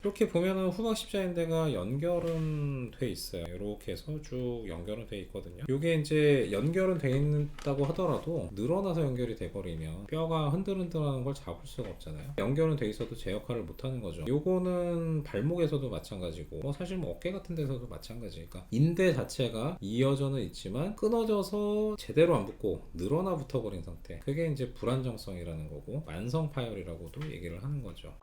이렇게 보면은 후방 십자인대가 연결은 돼 있어요. 이렇게 해서 쭉 연결은 돼 있거든요. 이게 이제 연결은 돼 있다고 하더라도 늘어나서 연결이 돼 버리면 뼈가 흔들흔들하는 걸 잡을 수가 없잖아요. 연결은 돼 있어도 제 역할을 못 하는 거죠. 요거는 발목에서도 마찬가지고 사실 뭐 어깨 같은 데서도 마찬가지니까 인대 자체가 이어져는 있지만 끊어져서 제대로 안 붙고 늘어나 붙어버린 상태, 그게 이제 불안정성이라는 거고 만성 파열이라고도 얘기를 하는 거죠.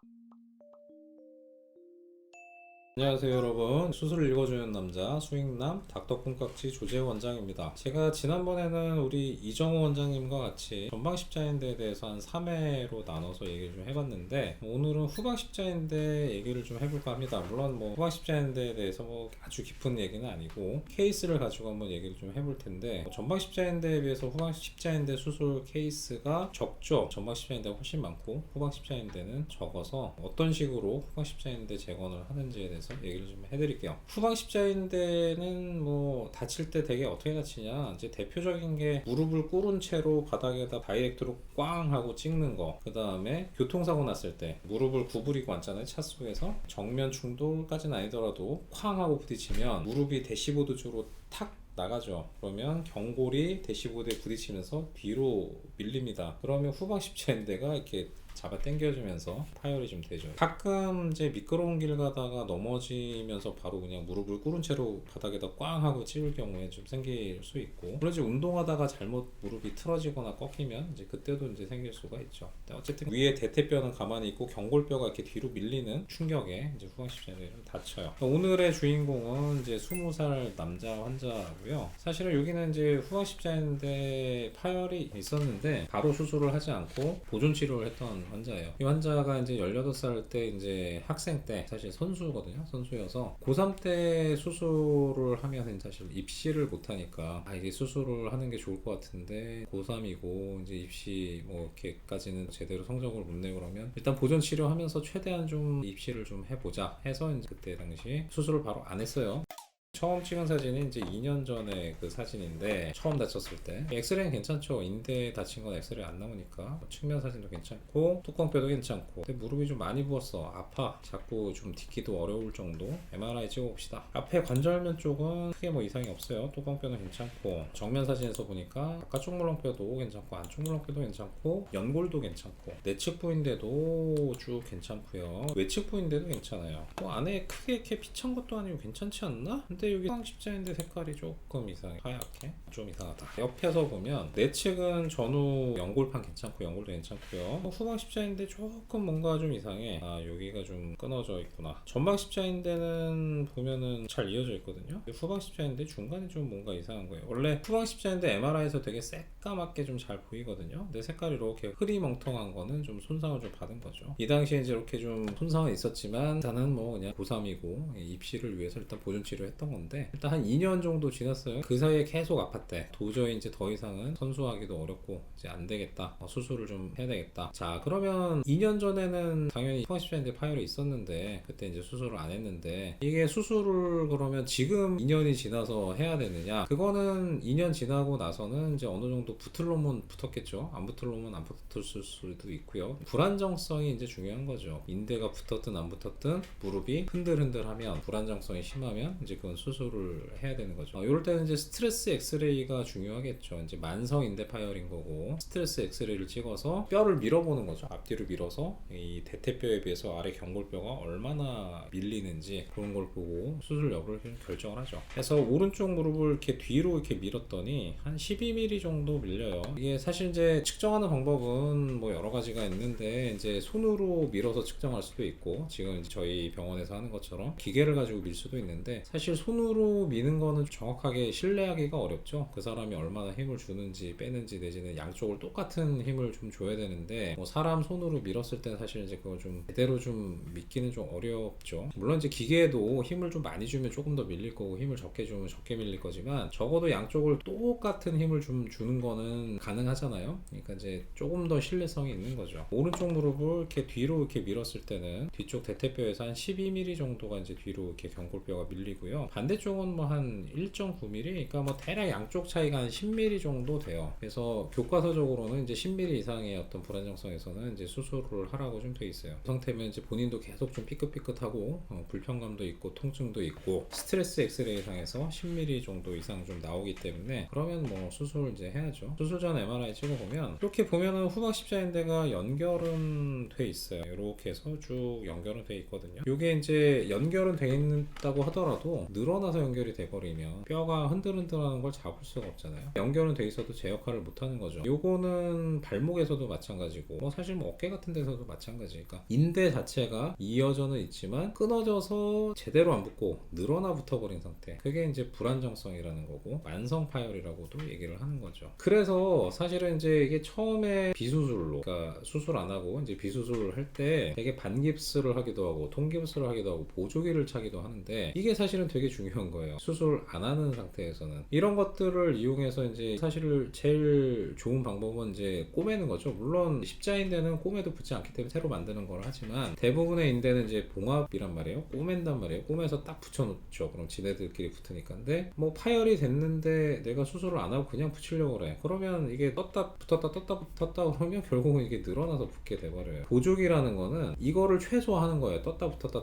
안녕하세요 여러분, 수술을 읽어주는 남자 수익남 닥터 콩깍지 조재호 원장입니다. 제가 지난번에는 우리 이정호 원장님과 같이 전방 십자인대에 대해서 한 3회로 나눠서 얘기를 좀 해봤는데, 오늘은 후방 십자인대 얘기를 좀 해볼까 합니다. 물론 뭐 후방 십자인대에 대해서 뭐 아주 깊은 얘기는 아니고 케이스를 가지고 한번 얘기를 좀 해볼 텐데, 전방 십자인대에 비해서 후방 십자인대 수술 케이스가 적죠. 전방 십자인대가 훨씬 많고 후방 십자인대는 적어서 어떤 식으로 후방 십자인대 재건을 하는지에 대해서 얘기를 좀 해드릴게요. 후방 십자인대는 뭐 다칠 때 되게 어떻게 다치냐, 이제 대표적인 게 무릎을 꿇은 채로 바닥에다 다이렉트로 꽝 하고 찍는 거, 그 다음에 교통사고 났을 때 무릎을 구부리고 앉잖아요. 차 속에서 정면 충돌까지는 아니더라도 쾅 하고 부딪히면 무릎이 대시보드 쪽으로 탁 나가죠. 그러면 경골이 대시보드에 부딪히면서 뒤로 밀립니다. 그러면 후방 십자인대가 이렇게 잡아 당겨지면서 파열이 좀 되죠. 가끔 이제 미끄러운 길 가다가 넘어지면서 바로 그냥 무릎을 꿇은 채로 바닥에다 꽝 하고 찝을 경우에 좀 생길 수 있고, 물론 이제 운동하다가 잘못 무릎이 틀어지거나 꺾이면 이제 그때도 이제 생길 수가 있죠. 어쨌든 위에 대퇴뼈는 가만히 있고 경골뼈가 이렇게 뒤로 밀리는 충격에 이제 후방 십자인대가 좀 다쳐요. 오늘의 주인공은 이제 20살 남자 환자고요. 사실은 여기는 이제 후방 십자인대 파열이 있었는데 바로 수술을 하지 않고 보존 치료를 했던 환자예요. 이 환자가 이제 18살 때 이제 학생 때 사실 선수거든요. 선수여서 고3 때 수술을 하면 사실 입시를 못하니까 이게 수술을 하는 게 좋을 것 같은데 고3이고 이제 입시 뭐 이렇게까지는 제대로 성적을 못 내고 그러면 일단 보존 치료하면서 최대한 좀 입시를 좀 해보자 해서 이제 그때 당시 수술을 바로 안 했어요. 처음 찍은 사진이 이제 2년 전에 그 사진인데, 처음 다쳤을 때 엑스레이는 괜찮죠. 인대 다친 건 엑스레이 안 나오니까 측면 사진도 괜찮고 뚜껑뼈도 괜찮고, 근데 무릎이 좀 많이 부었어. 아파. 자꾸 좀 딛기도 어려울 정도. MRI 찍어봅시다. 앞에 관절면 쪽은 크게 뭐 이상이 없어요. 뚜껑뼈는 괜찮고, 정면 사진에서 보니까 바깥쪽 물렁뼈도 괜찮고 안쪽 물렁뼈도 괜찮고 연골도 괜찮고 내측 부인대도 쭉 괜찮고요. 외측 부인대도 괜찮아요. 뭐 안에 크게 이렇게 비찬 것도 아니고 괜찮지 않나? 근데 여기 후방 십자인대 색깔이 조금 이상해. 하얗게 좀 이상하다. 옆에서 보면 내측은 전후 연골판 괜찮고 연골도 괜찮고요. 후방 십자인대 조금 뭔가 좀 이상해. 여기가 좀 끊어져 있구나. 전방 십자인대는 보면은 잘 이어져 있거든요. 후방 십자인대 중간에 좀 뭔가 이상한 거예요. 원래 후방 십자인대 MRI에서 되게 새까맣게 좀 잘 보이거든요. 근데 색깔이 이렇게 흐리멍텅한 거는 좀 손상을 좀 받은 거죠. 이 당시에 이제 이렇게 좀 손상은 있었지만 일단은 뭐 그냥 고3이고 입시를 위해서 일단 보존 치료했던 건데, 일단 한 2년 정도 지났어요. 그 사이에 계속 아팠대. 도저히 이제 더 이상은 선수하기도 어렵고 이제 안 되겠다. 수술을 좀 해야 되겠다. 자, 그러면 2년 전에는 당연히 후방 십자인대 파열이 있었는데 그때 이제 수술을 안 했는데, 이게 수술을 그러면 지금 2년이 지나서 해야 되느냐? 그거는 2년 지나고 나서는 이제 어느 정도 붙을 놈은 붙었겠죠. 안 붙을 놈은 안 붙었을 수도 있고요. 불안정성이 이제 중요한 거죠. 인대가 붙었든 안 붙었든 무릎이 흔들흔들하면, 불안정성이 심하면 이제 그건 수술을 해야 되는 거죠. 이럴 때는 이제 스트레스 엑스레이가 중요하겠죠. 이제 만성 인대 파열인 거고 스트레스 엑스레이를 찍어서 뼈를 밀어보는 거죠. 앞뒤로 밀어서 이 대퇴뼈에 비해서 아래 경골뼈가 얼마나 밀리는지 그런 걸 보고 수술 여부를 결정을 하죠. 그래서 오른쪽 무릎을 이렇게 뒤로 이렇게 밀었더니 한 12mm 정도 밀려요. 이게 사실 이제 측정하는 방법은 뭐 여러 가지가 있는데, 이제 손으로 밀어서 측정할 수도 있고 지금 이제 저희 병원에서 하는 것처럼 기계를 가지고 밀 수도 있는데, 사실 손으로 미는 거는 정확하게 신뢰하기가 어렵죠. 그 사람이 얼마나 힘을 주는지 빼는지 내지는 양쪽을 똑같은 힘을 좀 줘야 되는데, 뭐 사람 손으로 밀었을 때는 사실 이제 그걸 좀 제대로 좀 믿기는 좀 어렵죠. 물론 이제 기계에도 힘을 좀 많이 주면 조금 더 밀릴 거고 힘을 적게 주면 적게 밀릴 거지만 적어도 양쪽을 똑같은 힘을 좀 주는 거는 가능하잖아요. 그러니까 이제 조금 더 신뢰성이 있는 거죠. 오른쪽 무릎을 이렇게 뒤로 이렇게 밀었을 때는 뒤쪽 대퇴뼈에서 한 12mm 정도가 이제 뒤로 이렇게 경골뼈가 밀리고요. 반대쪽은 뭐 한 1.9mm, 그러니까 뭐 대략 양쪽 차이가 한 10mm 정도 돼요. 그래서 교과서적으로는 이제 10mm 이상의 어떤 불안정성에서는 이제 수술을 하라고 좀 돼 있어요. 그 상태면 이제 본인도 계속 좀 삐끗삐끗하고 불편감도 있고 통증도 있고 스트레스 엑스레이상에서 10mm 정도 이상 좀 나오기 때문에 그러면 뭐 수술 이제 해야죠. 수술 전 MRI 찍어보면 이렇게 보면은 후방 십자인대가 연결은 돼 있어요. 이렇게 해서 쭉 연결은 돼 있거든요. 이게 이제 연결은 돼 있다고 하더라도 늘어나서 연결이 돼버리면 뼈가 흔들흔들하는 걸 잡을 수가 없잖아요. 연결은 돼 있어도 제 역할을 못하는 거죠. 요거는 발목에서도 마찬가지고 뭐 사실 뭐 어깨 같은 데서도 마찬가지니까 인대 자체가 이어져는 있지만 끊어져서 제대로 안 붙고 늘어나 붙어버린 상태, 그게 이제 불안정성이라는 거고 만성 파열이라고도 얘기를 하는 거죠. 그래서 사실은 이제 이게 처음에 비수술로, 그러니까 수술 안 하고 이제 비수술을 할 때 되게 반깁스를 하기도 하고 통깁스를 하기도 하고 보조기를 차기도 하는데 이게 사실은 되게 중요한 거예요. 수술 안 하는 상태에서는 이런 것들을 이용해서 이제 사실 제일 좋은 방법은 이제 꼬매는 거죠. 물론 십자인대는 꼬매도 붙지 않기 때문에 새로 만드는 걸 하지만 대부분의 인대는 이제 봉합이란 말이에요. 꼬맨단 말이에요. 꼬매서 딱 붙여놓죠. 그럼 지네들끼리 붙으니까. 근데 뭐 파열이 됐는데 내가 수술을 안 하고 그냥 붙이려고 그래. 그러면 이게 떴다 붙었다 떴다 붙었다 그러면 결국은 이게 늘어나서 붙게 돼버려요. 보조기라는 거는 이거를 최소화하는 거예요. 떴다 붙었다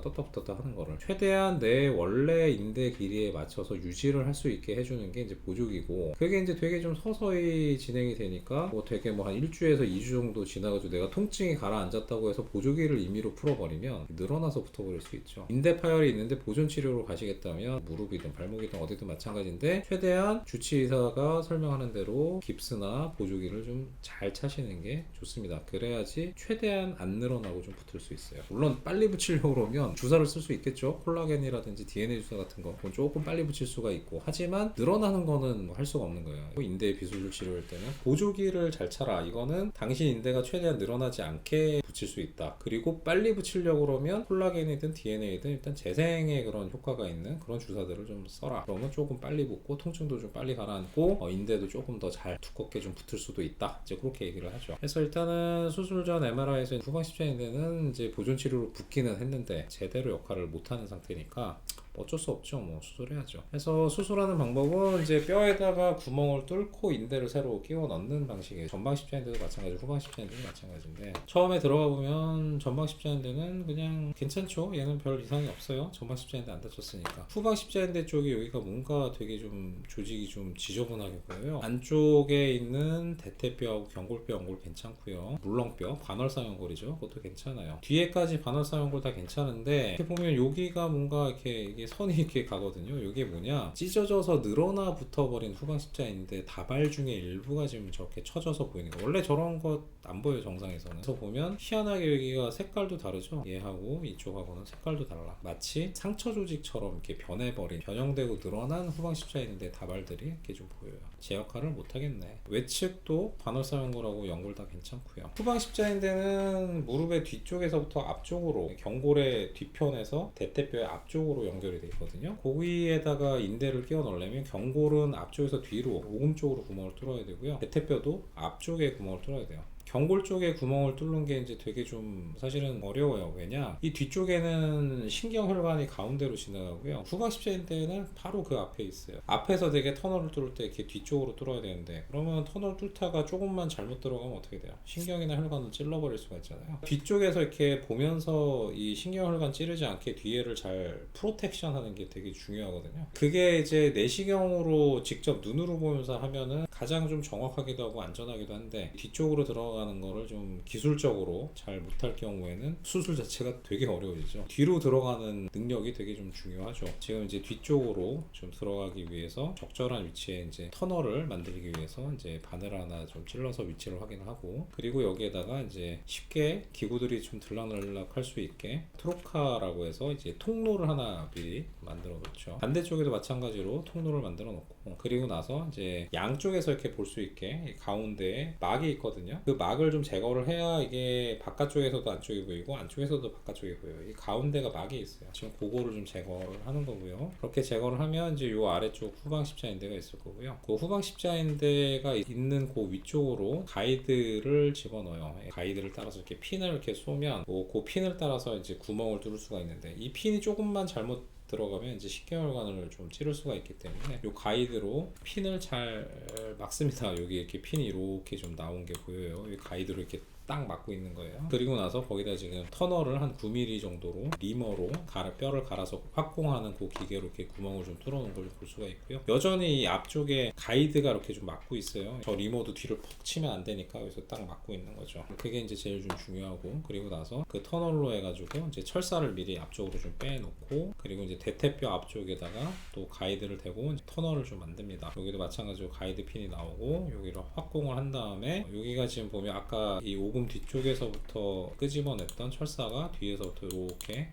하는 거를 최대한 내 원래 인대 길이에 맞춰서 유지를 할 수 있게 해주는 게 이제 보조기고, 그게 이제 되게 좀 서서히 진행이 되니까 뭐 되게 뭐 한 1주에서 2주 정도 지나가지고 내가 통증이 가라앉았다고 해서 보조기를 임의로 풀어버리면 늘어나서 붙어버릴 수 있죠. 인대 파열이 있는데 보존 치료로 가시겠다면 무릎이든 발목이든 어디든 마찬가지인데 최대한 주치의사가 설명하는 대로 깁스나 보조기를 좀 잘 차시는 게 좋습니다. 그래야지 최대한 안 늘어나고 좀 붙을 수 있어요. 물론 빨리 붙이려고 그러면 주사를 쓸 수 있겠죠. 콜라겐이라든지 DNA 주사 같은 거 그건 조금 빨리 붙일 수가 있고, 하지만 늘어나는 거는 뭐 할 수가 없는 거예요. 인대 비수술 치료할 때는 보조기를 잘 차라. 이거는 당신 인대가 최대한 늘어나지 않게 붙일 수 있다. 그리고 빨리 붙이려고 그러면 콜라겐이든 DNA든 일단 재생에 그런 효과가 있는 그런 주사들을 좀 써라. 그러면 조금 빨리 붙고 통증도 좀 빨리 가라앉고 인대도 조금 더 잘 두껍게 좀 붙을 수도 있다. 이제 그렇게 얘기를 하죠. 그래서 일단은 수술 전 MRI에서 후방 십자인대는 이제 보존 치료로 붙기는 했는데 제대로 역할을 못하는 상태니까 어쩔 수 없죠. 뭐 수술해야죠. 그래서 수술하는 방법은 이제 뼈에다가 구멍을 뚫고 인대를 새로 끼워 넣는 방식이에요. 전방 십자인대도 마찬가지고 후방 십자인대도 마찬가지인데, 처음에 들어가 보면 전방 십자인대는 그냥 괜찮죠. 얘는 별 이상이 없어요. 전방 십자인대 안 다쳤으니까. 후방 십자인대 쪽이 여기가 뭔가 되게 좀 조직이 좀 지저분하게 보여요. 안쪽에 있는 대퇴뼈하고 경골뼈 연골 괜찮고요. 물렁뼈 반월상 연골이죠. 그것도 괜찮아요. 뒤에까지 반월상 연골 다 괜찮은데 이렇게 보면 여기가 뭔가 이게 선이 이렇게 가거든요. 이게 뭐냐, 찢어져서 늘어나 붙어버린 후방 십자인대 다발 중에 일부가 지금 저렇게 쳐져서 보이는 거. 원래 저런 거 안 보여요, 정상에서는. 그래서 보면 희한하게 여기가 색깔도 다르죠. 얘하고 이쪽하고는 색깔도 달라. 마치 상처 조직처럼 이렇게 변해버린, 변형되고 늘어난 후방 십자인대 다발들이 이렇게 좀 보여요. 제 역할을 못하겠네. 외측도 반월상 연골하고 연골 다 괜찮고요. 후방 십자인대는 무릎의 뒤쪽에서부터 앞쪽으로, 경골의 뒤편에서 대퇴뼈의 앞쪽으로 연결이 되어 있거든요. 거기에다가 인대를 끼워 넣으려면 경골은 앞쪽에서 뒤로 오금쪽으로 구멍을 뚫어야 되고요. 대퇴뼈도 앞쪽에 구멍을 뚫어야 돼요. 경골 쪽에 구멍을 뚫는 게 이제 되게 좀 사실은 어려워요. 왜냐, 이 뒤쪽에는 신경혈관이 가운데로 지나가고요. 후방 십자인대는 바로 그 앞에 있어요. 앞에서 되게 터널을 뚫을 때 이렇게 뒤쪽으로 뚫어야 되는데, 그러면 터널 뚫다가 조금만 잘못 들어가면 어떻게 돼요? 신경이나 혈관을 찔러버릴 수가 있잖아요. 뒤쪽에서 이렇게 보면서 이 신경혈관 찌르지 않게 뒤에를 잘 프로텍션 하는 게 되게 중요하거든요. 그게 이제 내시경으로 직접 눈으로 보면서 하면은 가장 좀 정확하기도 하고 안전하기도 한데, 뒤쪽으로 들어가는 거를 좀 기술적으로 잘 못할 경우에는 수술 자체가 되게 어려워지죠. 뒤로 들어가는 능력이 되게 좀 중요하죠. 지금 이제 뒤쪽으로 좀 들어가기 위해서 적절한 위치에 이제 터널을 만들기 위해서 이제 바늘 하나 좀 찔러서 위치를 확인하고, 그리고 여기에다가 이제 쉽게 기구들이 좀 들락날락 할 수 있게 트로카라고 해서 이제 통로를 하나 미리 만들어 놓죠. 반대쪽에도 마찬가지로 통로를 만들어 놓고, 그리고 나서 이제 양쪽에서 이렇게 볼 수 있게 가운데에 막이 있거든요. 그 막을 좀 제거를 해야 이게 바깥쪽에서도 안쪽이 보이고 안쪽에서도 바깥쪽이 보여요. 이 가운데가 막이 있어요. 지금 그거를 좀 제거를 하는 거고요. 그렇게 제거를 하면 이제 요 아래쪽 후방 십자인대가 있을 거고요. 그 후방 십자인대가 있는 그 위쪽으로 가이드를 집어넣어요. 가이드를 따라서 이렇게 핀을 이렇게 쏘면 그 핀을 따라서 이제 구멍을 뚫을 수가 있는데, 이 핀이 조금만 잘못 들어가면 이제 10개월간을 좀 치를 수가 있기 때문에 이 가이드로 핀을 잘 막습니다. 여기 이렇게 핀이 이렇게 좀 나온 게 보여요. 이 가이드로 이렇게 딱 막고 있는 거예요. 그리고 나서 거기다 지금 터널을 한 9mm 정도로 리머로 뼈를 갈아서 확공하는 그 기계로 이렇게 구멍을 좀 뚫어놓은 걸 볼 수가 있고요. 여전히 이 앞쪽에 가이드가 이렇게 좀 막고 있어요. 저 리머도 뒤를 푹 치면 안 되니까 여기서 딱 막고 있는 거죠. 그게 이제 제일 좀 중요하고, 그리고 나서 그 터널로 해가지고 이제 철사를 미리 앞쪽으로 좀 빼놓고, 그리고 이제 대퇴뼈 앞쪽에다가 또 가이드를 대고 터널을 좀 만듭니다. 여기도 마찬가지로 가이드 핀이 나오고 여기를 확공을 한 다음에 여기가 지금 보면 아까 이 오금 뒤쪽에서부터 끄집어냈던 철사가 뒤에서부터 이렇게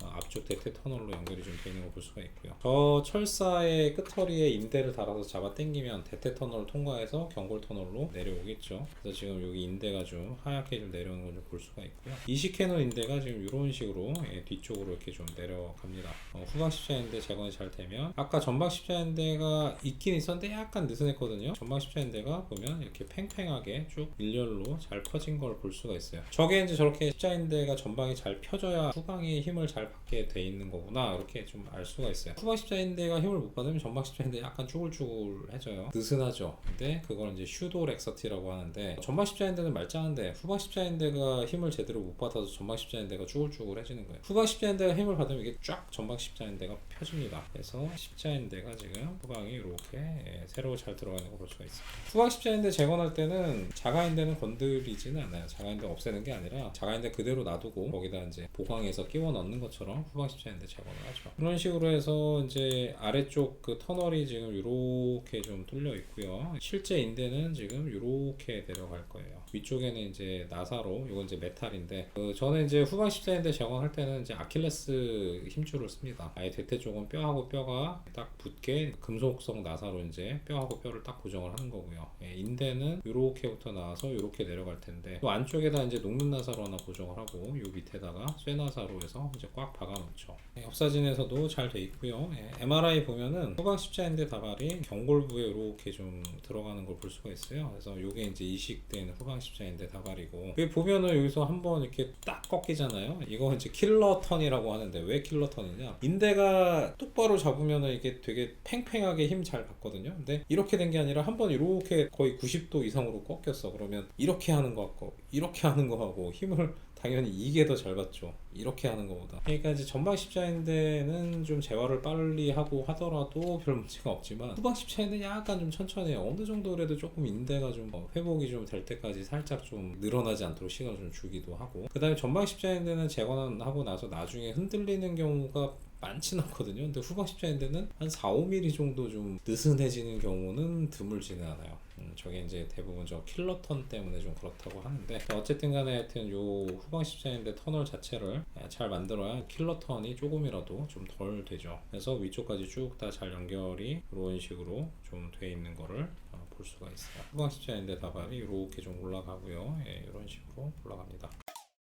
앞쪽 대퇴 터널로 연결이 좀 되어 있는 걸 볼 수가 있고요. 저 철사의 끝허리에 인대를 달아서 잡아 당기면 대퇴 터널을 통과해서 경골 터널로 내려오겠죠. 그래서 지금 여기 인대가 좀 하얗게 좀 내려오는 걸 좀 볼 수가 있고요. 이시캐너 인대가 지금 이런 식으로 뒤쪽으로 이렇게 좀 내려갑니다. 후방 십자인대 재건이 잘 되면, 아까 전방 십자인대가 있긴 있었는데 약간 느슨했거든요. 전방 십자인대가 보면 이렇게 팽팽하게 쭉 일렬로 잘 펴진 걸 볼 수가 있어요. 저게 이제 저렇게 십자인대가 전방이 잘 펴져야 후방이 힘을 잘 받게 돼 있는 거구나, 이렇게 좀 알 수가 있어요. 후방 십자인대가 힘을 못 받으면 전방 십자인대 약간 쭈글쭈글해져요. 느슨하죠. 근데 그걸 이제 슈도 렉서티라고 하는데, 전방 십자인대는 말짱한데 후방 십자인대가 힘을 제대로 못 받아서 전방 십자인대가 쭈글쭈글해지는 거예요. 후방 십자인대가 힘을 받으면 이게 쫙 전방 십자인대가 펴집니다. 그래서 십자인대가 지금 후방이 이렇게 새로 잘 들어가는 거 볼 수가 있어요. 후방 십자인대 재건할 때는 자가인대는 건드리지는 않아요. 자가인대 없애는 게 아니라 자가인대 그대로 놔두고 거기다 이제 보강해서 끼워 넣는 것처럼 후방 십자인대 재건을 하죠. 그런 식으로 해서 이제 아래쪽 그 터널이 지금 이렇게 좀 뚫려 있고요. 실제 인대는 지금 이렇게 내려갈 거예요. 위쪽에는 이제 나사로, 이건 이제 메탈인데, 저는 이제 후방 십자인대 재건할 때는 이제 아킬레스 힘줄을 씁니다. 아예 대퇴 쪽은 뼈하고 뼈가 딱 붙게 금속성 나사로 이제 뼈하고 뼈를 딱 고정을 하는 거고요. 인대는 이렇게부터 나와서 이렇게 내려갈 텐데, 또 안쪽에다 이제 녹는 나사로 하나 고정을 하고 이 밑에다가 쇠나사로 해서 이제 꽉 박아 놓죠. 옆사진에서도 잘 돼 있고요. MRI 보면은 후방 십자인대 다발이 경골부에 이렇게 좀 들어가는 걸 볼 수가 있어요. 그래서 이게 이제 이식된 후방 십자인대 다발이고, 여기 보면은 여기서 한번 이렇게 딱 꺾이잖아요. 이거 이제 킬러 턴이라고 하는데, 왜 킬러 턴이냐? 인대가 똑바로 잡으면은 이게 되게 팽팽하게 힘 잘 받거든요. 근데 이렇게 된 게 아니라 한번 이렇게 거의 90도 이상으로 꺾였어. 그러면 이렇게 하는 거 같고 이렇게 하는 거 하고 힘을 당연히 이게 더 잘 받죠. 이렇게 하는 것보다. 그러니까 이제 전방 십자인대는 좀 재활을 빨리 하고 하더라도 별 문제가 없지만, 후방 십자인대는 약간 좀 천천히 해요. 어느 정도 그래도 조금 인대가 좀 회복이 좀 될 때까지 살짝 좀 늘어나지 않도록 시간을 좀 주기도 하고, 그 다음에 전방 십자인대는 재건하고 나서 나중에 흔들리는 경우가 많진 않거든요. 근데 후방 십자인대는 한 4, 5mm 정도 좀 느슨해지는 경우는 드물지는 않아요. 저게 이제 대부분 저 킬러턴 때문에 좀 그렇다고 하는데, 어쨌든 간에 하여튼 요 후방 십자인대 터널 자체를 잘 만들어야 킬러턴이 조금이라도 좀 덜 되죠. 그래서 위쪽까지 쭉 다 잘 연결이 이런 식으로 좀 돼 있는 거를 볼 수가 있어요. 후방 십자인대 다발이 이렇게 좀 올라가고요. 이런 식으로 올라갑니다.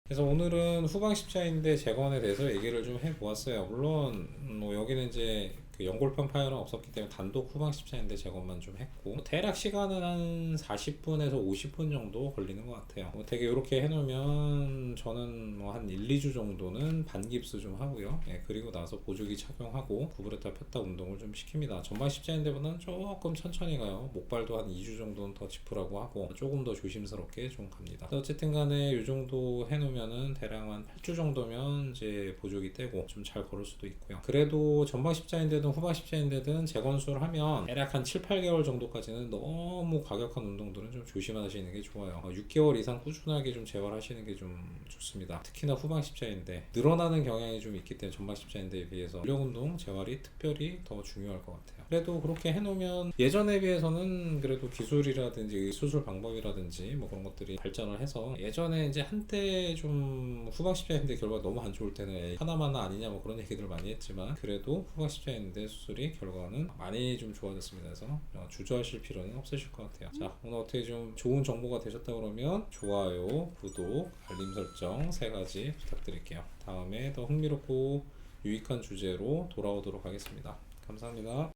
그래서 오늘은 후방 십자인대 재건에 대해서 얘기를 좀 해보았어요. 물론 뭐 여기는 이제 그 연골판 파열은 없었기 때문에 단독 후방 십자인대 재건만 좀 했고, 대략 시간은 한 40분에서 50분 정도 걸리는 것 같아요. 되게 이렇게 해놓으면 저는 뭐 한 1, 2주 정도는 반깁스 좀 하고요. 그리고 나서 보조기 착용하고 구부렸다 폈다 운동을 좀 시킵니다. 전방 십자인대보다는 조금 천천히 가요. 목발도 한 2주 정도는 더 짚으라고 하고 조금 더 조심스럽게 좀 갑니다. 어쨌든 간에 이 정도 해놓으면은 대략 한 8주 정도면 이제 보조기 떼고 좀 잘 걸을 수도 있고요. 그래도 전방 십자인대든 후방 십자인대든 재건수를 하면 대략 한 7, 8개월 정도까지는 너무 과격한 운동들은 좀 조심하시는 게 좋아요. 6개월 이상 꾸준하게 좀 재활하시는 게 좀 좋습니다. 특히나 후방 십자인대 늘어나는 경향이 좀 있기 때문에 전방 십자인대에 비해서 근력 운동 재활이 특별히 더 중요할 것 같아요. 그래도 그렇게 해놓으면 예전에 비해서는 그래도 기술이라든지 수술 방법이라든지 뭐 그런 것들이 발전을 해서, 예전에 이제 한때 좀 후방 십자인대 결과가 너무 안 좋을 때는 하나마나 아니냐 뭐 그런 얘기들 많이 했지만, 그래도 후방 십자인대 수술이 결과는 많이 좀 좋아졌습니다. 그래서 주저하실 필요는 없으실 것 같아요. 자, 오늘 어떻게 좀 좋은 정보가 되셨다 그러면 좋아요, 구독, 알림 설정 3가지 부탁드릴게요. 다음에 더 흥미롭고 유익한 주제로 돌아오도록 하겠습니다. 감사합니다.